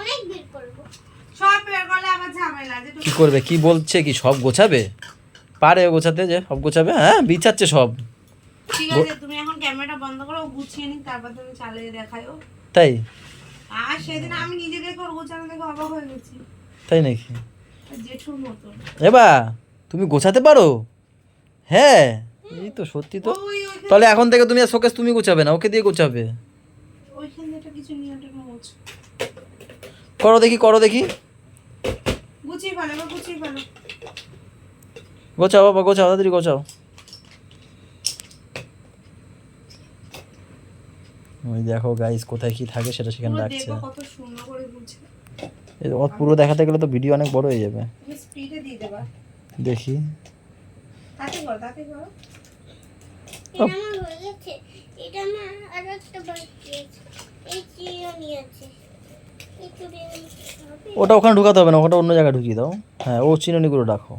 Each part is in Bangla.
অনেক বের করব। সব বের করলে আবার ঝামেলা। কি করবে, কি বলছে, কি সব গোছাবে? পারে ও গোছাতে, যে সব গোছাবে? হ্যাঁ, বিছাচ্ছে সব। ঠিক আছে, তুমি এখন ক্যামেরাটা বন্ধ করো, গুছিয়ে নি, তারপর তুমি চালিয়ে দেখায়ো। তাই? আর সেদিন আমি নিজেকে করে গোছানো দেখে অবাক হয়ে গেছি। তাই নাকি? জেঠুর মতো। এবা তুমি গোছাতে পারো? হ্যাঁ, এই তো সত্যি তো। তাহলে এখন থেকে তুমি আর শোকেস তুমি গোছাবে না, ওকে দিয়ে গোছাবে। ওইখানে একটা কিছু নিয়ে ওটা মোছ। করো দেখি, করো দেখি। গুছিয়ে ফেলো, এবার গুছিয়ে ফেলো। গোছাও বাবা, গোছাও, তাড়াতাড়ি গোছাও। ওই দেখো গাইস, কোথায় কি থাকে সেটা সেখানে পুরো রাখছে। দেখো কত সুন্দর করে গুছিয়ে। এই ওর পুরো দেখাতে গেলে তো ভিডিও অনেক বড় হয়ে যাবে। তুমি স্পিডে দিয়ে দেবা। দেখি। তাতে করো, তাতে করো। এটা আমার হয়ে গেছে। এটা আমার আর একটা বাকি আছে। এই চিরুনি আছে। এই চিরুনি হবে। ওটা ওখানে ঢুকাতে হবে না, ওটা অন্য জায়গায় ঢুকিয়ে দাও। হ্যাঁ, ও চিরুনিগুলো রাখো।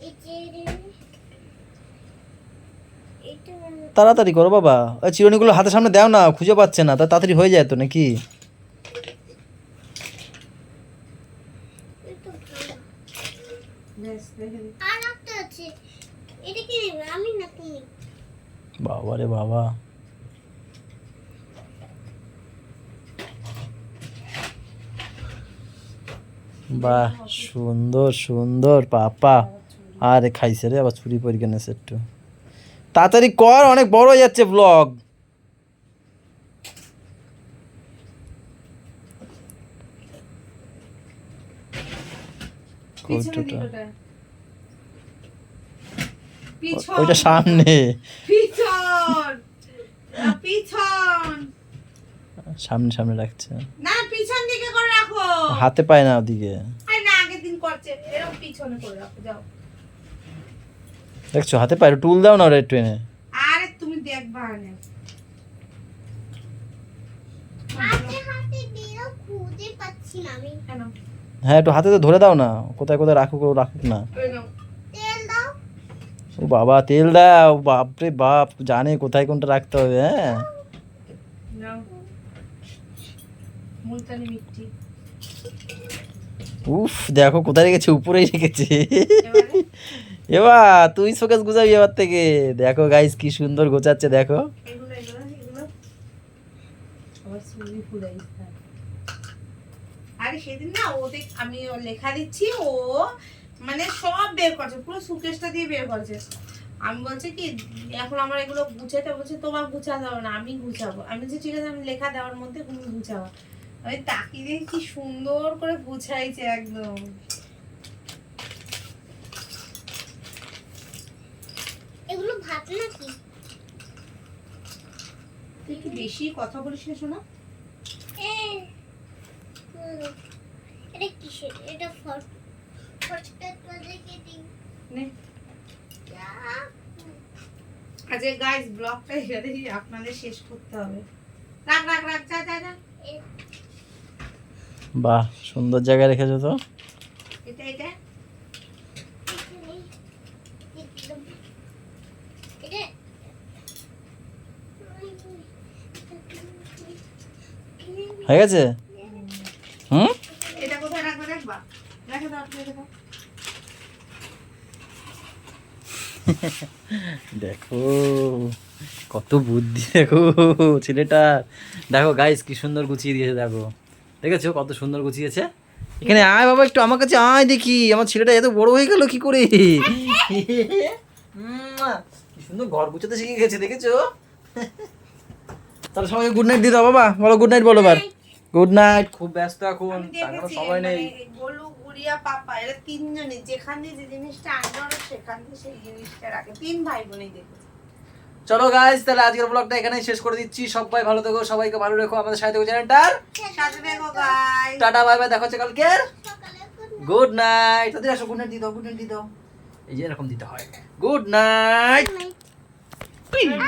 এই চিরুনি। এটা তাড়াতাড়ি করো বাবা, ওই চিরুনিগুলো হাতের সামনে দাও না, খুঁজে পাচ্ছে না, তা তাড়াতাড়ি হয়ে যায় তো নাকি? এটা ভালো। বেশ, দেখে দিই। আর একটা আছে। এটা কি নেবে? আমি না তুমি? বাবা রে বাবা, বাহ, সুন্দর সুন্দর পাপা। আরে খাইছে রে, আবার ছুরি পরীক্ষা নেছে একটু। তাড়াতাড়ি কর, অনেক বড় হয়ে যাচ্ছে ব্লগ। পিছনের দিকটা। পিছন। ওইটা সামনে, পিছন। পিছন। সামনে সামনে রাখছে। না, পিছন দিকে করে রাখো। হাতে পায় না ওদিকে। আরে না, আগের দিন করছে এরকম পিছনে করে রাখো, যাও। দেখছো হাতে পায়, টুল দাও না ওটা ট্রেনে। আরে তুমি দেখবা না। হাতে হাতে দিয়েও খুঁজে পাচ্ছি না আমি। কেন? হ্যাঁ, একটু হাতে তো ধরে দাও না, কোথায় কোথায় রাখুক, ও রাখুক না। ওই নাও। তেল দাও। ও বাবা, তেল দাও, বাপরে বাপ, জানে কোথায় কোনটা রাখতে হবে। হ্যাঁ, নাও। মুলতানি মিষ্টি। উফ, দেখো কোথায় রেখেছে, উপরেই রেখেছে। এবারে এবার তুই শোকেস গুছাবি এবার থেকে। দেখো গাইস, কি সুন্দর গোছাচ্ছে দেখো। এগুলো এগুলো এগুলো আবার সুজি ফুলাইছে। আরে সেদিন না ও আমি ও লেখা দিচ্ছি, ও মানে সব বের করছে, পুরো সুকেশটা দিয়ে বের করছে। আমি বলছি কি এখন আমার এগুলো গুছাতে, বলছে তোমার গুছাতে হবে না, আমি গুছাবো। আমি বলছি ঠিক আছে, আমি লেখা দেওয়ার মধ্যে তুমি গুছাবো। আমি তাকিয়ে দেখি কি সুন্দর করে গুছাইছে একদম। এগুলো ভাত নাকি? তুই কি বেশি কথা বলিস না শোনা? এ এটা কিসের? এটা ফটটা দেখে দিন। নে। আজকে গাইস ব্লগটা এখানেই আপনাদের শেষ করতে হবে। রাখ রাখ রাখ, যা যা যা। বাহ, সুন্দর জায়গায় রেখেছো তো। এটা এটা এটা হয়ে গেছে? হুম, এটা কোথায় রাখবে দেখবা? রেখে দাও, রেখে দাও। দেখো কত বুদ্ধি, দেখো ছেলেটা। দেখো গাইস, কি সুন্দর গুছিয়ে দিয়েছে, দেখো দেখেছো কত সুন্দর গুছিয়েছে। এখানে আয় বাবা, একটু আমার কাছে আয় দেখি, আমার ছেলেটা এত বড় হয়ে গেল কি করে। কি সুন্দর ঘর গুছাতে শিখে গেছে, দেখেছো? তাহলে সবাই গুড নাইট দিয়ে দাও বাবা, বলো গুড নাইট, বলো এবার গুড নাইট। খুব ব্যস্ত এখন, আমি তার দেখেছি সময় নেই। মানে গোলু গুড়িয়া পাপা এরা তিনজনে যেখানে যে জিনিসটা আনবে ওরা সেখানে সেই জিনিসটা রাখে, তিন ভাই বোনই দেখেছি। চলো গাইস, তাহলে আজকের ব্লগটা এখানেই শেষ করে দিচ্ছি। সবাই ভালো থেকো, সবাইকে ভালো রেখো, আমাদের সাথে থেকো চ্যানেলটার। সাথে দেখো গাইস। টাটা, বাই বাই, দেখা হচ্ছে কালকে। সকালে গুড নাইট, তাদের আসো, গুড নাইট দিয়ে দাও, গুড নাইট দিয়ে দাও। এই যে এরকম দিতে হয়, গুড নাইট। Good night.